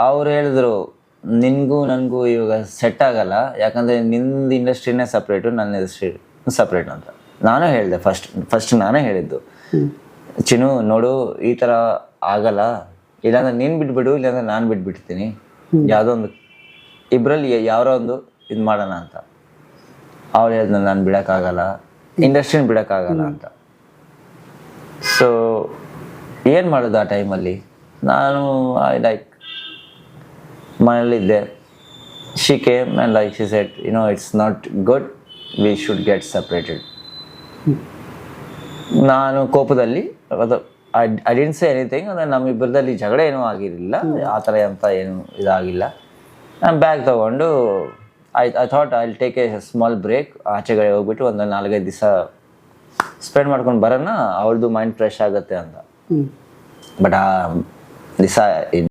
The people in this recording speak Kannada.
ಅವ್ರು ಹೇಳಿದ್ರು ನಿನಗೂ ನನಗೂ ಇವಾಗ ಸೆಟ್ ಆಗಲ್ಲ, ಯಾಕಂದರೆ ನಿಂದು ಇಂಡಸ್ಟ್ರಿನೇ ಸಪ್ರೇಟು, ನನ್ನ ಇಂಡಸ್ಟ್ರಿ ಸಪ್ರೇಟ್ ಅಂತ. ನಾನು ಹೇಳಿದೆ ಫಸ್ಟ್ ನಾನೇ ಹೇಳಿದ್ದು, ಚಿನ್ನು ನೋಡು ಈ ಥರ ಆಗಲ್ಲ, ಇಲ್ಲಾಂದ್ರೆ ನೀನು ಬಿಟ್ಬಿಡು, ಇಲ್ಲಾಂದ್ರೆ ನಾನು ಬಿಟ್ಬಿಡ್ತೀನಿ, ಯಾವುದೋ ಒಂದು ಇಬ್ಬರಲ್ಲಿ ಯಾರೋ ಒಂದು ಇದು ಮಾಡೋಣ ಅಂತ. ಅವ್ರು ಹೇಳಿದ್ನ ನಾನು ಬಿಡೋಕ್ಕಾಗಲ್ಲ, ಇಂಡಸ್ಟ್ರಿನ ಬಿಡೋಕ್ಕಾಗಲ್ಲ ಅಂತ. ಸೊ ಏನು ಮಾಡೋದು ಆ ಟೈಮಲ್ಲಿ? ನಾನು ಲೈಕ್ ಮನೇಲಿದ್ದೆ. She came and like she said, it's not good, we should get separated. ನಾನು ಕೋಪದಲ್ಲಿ ಅದು ಐ ಡಿಡ್ಂಟ್ ಸೇ ಎನಿಥಿಂಗ್, ಅಂದರೆ ನಮ್ಮಿಬ್ಬರದಲ್ಲಿ ಜಗಳ ಏನೂ ಆಗಿರಲಿಲ್ಲ, ಆ ಥರ ಅಂತ ಏನು ಇದಾಗಿಲ್ಲ. ನಾನು ಬ್ಯಾಗ್ ತೊಗೊಂಡು I thought I will take a small break, ಆಚೆಗಡೆ ಹೋಗ್ಬಿಟ್ಟು ಒಂದು 4-5 ದಿವಸ ಸ್ಪೆಂಡ್ ಮಾಡ್ಕೊಂಡು ಬರೋಣ, ಅವಳದು ಮೈಂಡ್ ಫ್ರೆಶ್ ಆಗುತ್ತೆ ಅಂತ. ಬಟ್ ಆ ದಿವಸ